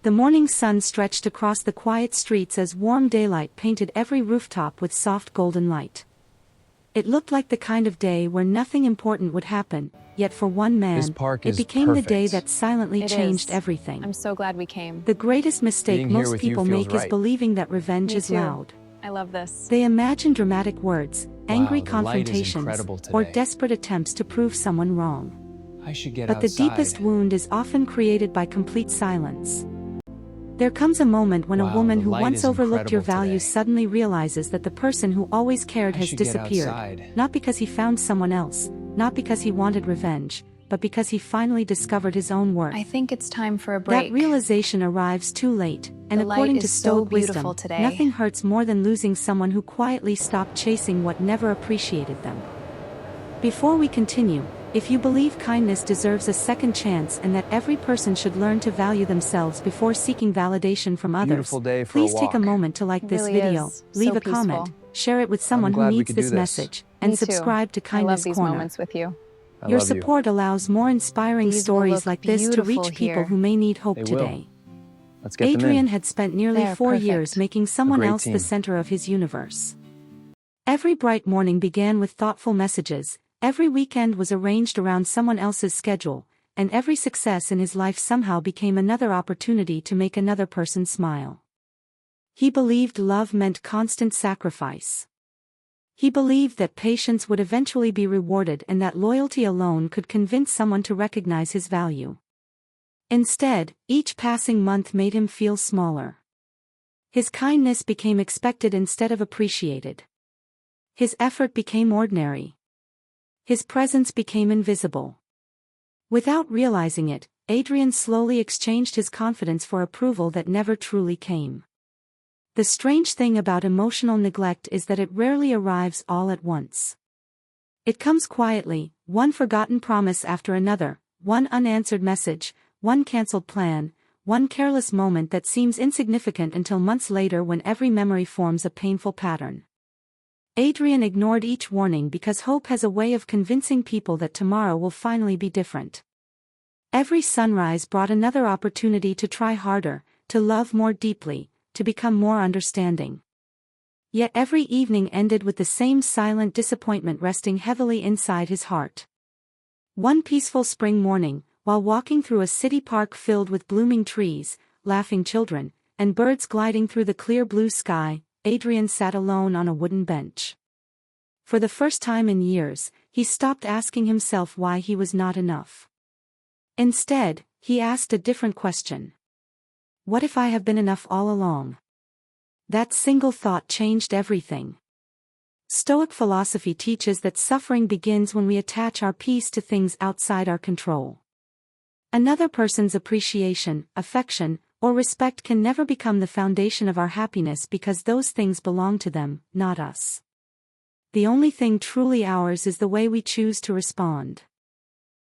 The morning sun stretched across the quiet streets as warm daylight painted every rooftop with soft golden light. It looked like the kind of day where nothing important would happen, yet for one man, it became the day that silently changed everything. I'm so glad we came. The greatest mistake most people make is believing that revenge is loud. I love this. They imagine dramatic words, angry the light is confrontations, incredible or today. desperate attempts to prove someone wrong. I should get But the outside. deepest wound is often created by complete silence. There comes a moment when a woman the who light once is overlooked your incredible values today. suddenly realizes that the person who always cared I has should get disappeared, outside. not because he found someone else, not because he wanted revenge, but because he finally discovered his own worth. I think it's time for a break. That realization arrives too late, and The light according to is so Stoic wisdom, beautiful today. nothing hurts more than losing someone who quietly stopped chasing what never appreciated them. Before we continue, if you believe kindness deserves a second chance and that every person should learn to value themselves before seeking validation from others, Beautiful day for a please take a walk. moment to like It this really video, is. leave So a comment, peaceful. share it with someone who glad we needs could do this this. message, and Me too. subscribe to I Kindness love these Corner. moments with you. I Your love you. support allows more inspiring These will stories look like this to reach beautiful people here. who may need hope They will. today. Let's get them Adrian in. had spent nearly They are 4 perfect. years making someone great else the team. center of his universe. Every bright morning began with thoughtful messages, every weekend was arranged around someone else's schedule, and every success in his life somehow became another opportunity to make another person smile. He believed love meant constant sacrifice. He believed that patience would eventually be rewarded and that loyalty alone could convince someone to recognize his value. Instead, each passing month made him feel smaller. His kindness became expected instead of appreciated. His effort became ordinary. His presence became invisible. Without realizing it, Adrian slowly exchanged his confidence for approval that never truly came. The strange thing about emotional neglect is that it rarely arrives all at once. It comes quietly, one forgotten promise after another, one unanswered message, one cancelled plan, one careless moment that seems insignificant until months later when every memory forms a painful pattern. Adrian ignored each warning because hope has a way of convincing people that tomorrow will finally be different. Every sunrise brought another opportunity to try harder, to love more deeply, to become more understanding. Yet every evening ended with the same silent disappointment resting heavily inside his heart. One peaceful spring morning, while walking through a city park filled with blooming trees, laughing children, and birds gliding through the clear blue sky, Adrian sat alone on a wooden bench. For the first time in years, he stopped asking himself why he was not enough. Instead, he asked a different question. What if I have been enough all along? That single thought changed everything. Stoic philosophy teaches that suffering begins when we attach our peace to things outside our control. Another person's appreciation, affection, or respect can never become the foundation of our happiness because those things belong to them, not us. The only thing truly ours is the way we choose to respond.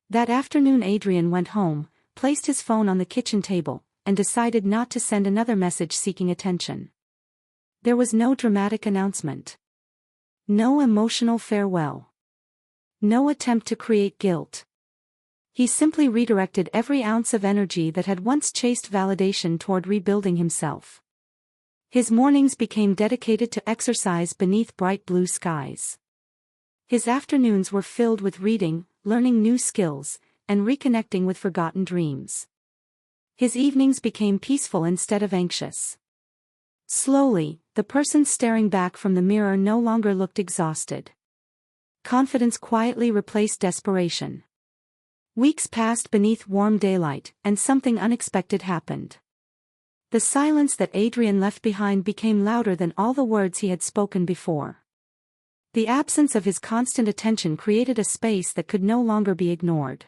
That afternoon Adrian went home, placed his phone on the kitchen table, and decided not to send another message seeking attention. There was no dramatic announcement. No emotional farewell. No attempt to create guilt. He simply redirected every ounce of energy that had once chased validation toward rebuilding himself. His mornings became dedicated to exercise beneath bright blue skies. His afternoons were filled with reading, learning new skills, and reconnecting with forgotten dreams. His evenings became peaceful instead of anxious. Slowly, the person staring back from the mirror no longer looked exhausted. Confidence quietly replaced desperation. Weeks passed beneath warm daylight, and something unexpected happened. The silence that Adrian left behind became louder than all the words he had spoken before. The absence of his constant attention created a space that could no longer be ignored.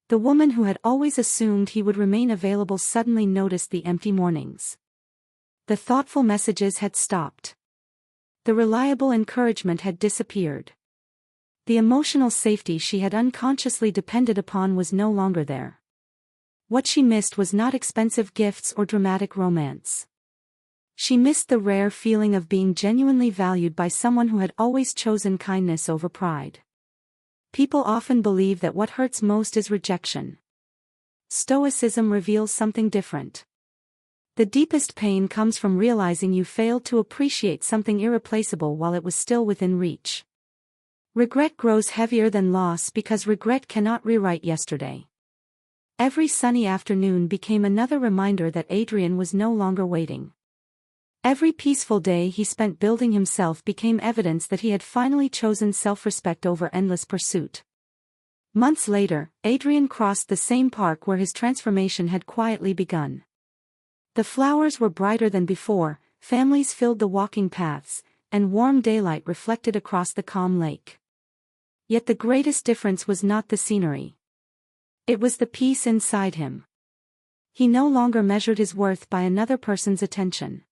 The woman who had always assumed he would remain available suddenly noticed the empty mornings. The thoughtful messages had stopped. The reliable encouragement had disappeared. The emotional safety she had unconsciously depended upon was no longer there. What she missed was not expensive gifts or dramatic romance. She missed the rare feeling of being genuinely valued by someone who had always chosen kindness over pride. People often believe that what hurts most is rejection. Stoicism reveals something different. The deepest pain comes from realizing you failed to appreciate something irreplaceable while it was still within reach. Regret grows heavier than loss because regret cannot rewrite yesterday. Every sunny afternoon became another reminder that Adrian was no longer waiting. Every peaceful day he spent building himself became evidence that he had finally chosen self-respect over endless pursuit. Months later, Adrian crossed the same park where his transformation had quietly begun. The flowers were brighter than before, families filled the walking paths, and warm daylight reflected across the calm lake. Yet the greatest difference was not the scenery. It was the peace inside him. He no longer measured his worth by another person's attention.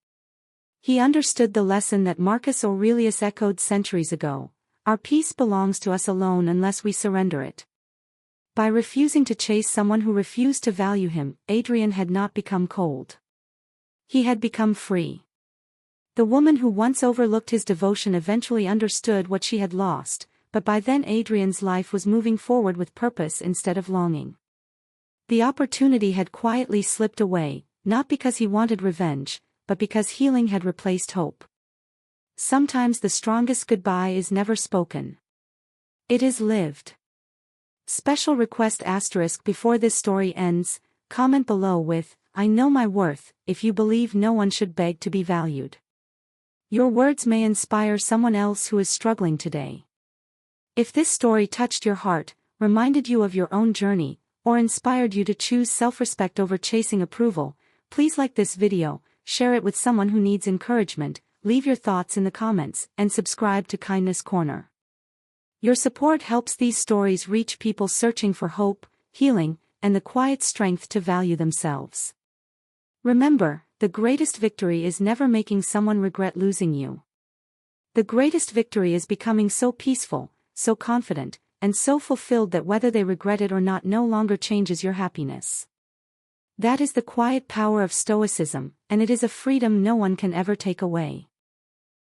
He understood the lesson that Marcus Aurelius echoed centuries ago: our peace belongs to us alone unless we surrender it. By refusing to chase someone who refused to value him, Adrian had not become cold. He had become free. The woman who once overlooked his devotion eventually understood what she had lost, but by then Adrian's life was moving forward with purpose instead of longing. The opportunity had quietly slipped away, not because he wanted revenge, but because healing had replaced hope. Sometimes the strongest goodbye is never spoken. It is lived. Special request * before this story ends, comment below with, "I know my worth," if you believe no one should beg to be valued. Your words may inspire someone else who is struggling today. If this story touched your heart, reminded you of your own journey, or inspired you to choose self-respect over chasing approval, please like this video, share it with someone who needs encouragement, leave your thoughts in the comments, and subscribe to Kindness Corner. Your support helps these stories reach people searching for hope, healing, and the quiet strength to value themselves. Remember, the greatest victory is never making someone regret losing you. The greatest victory is becoming so peaceful, so confident, and so fulfilled that whether they regret it or not no longer changes your happiness. That is the quiet power of Stoicism, and it is a freedom no one can ever take away.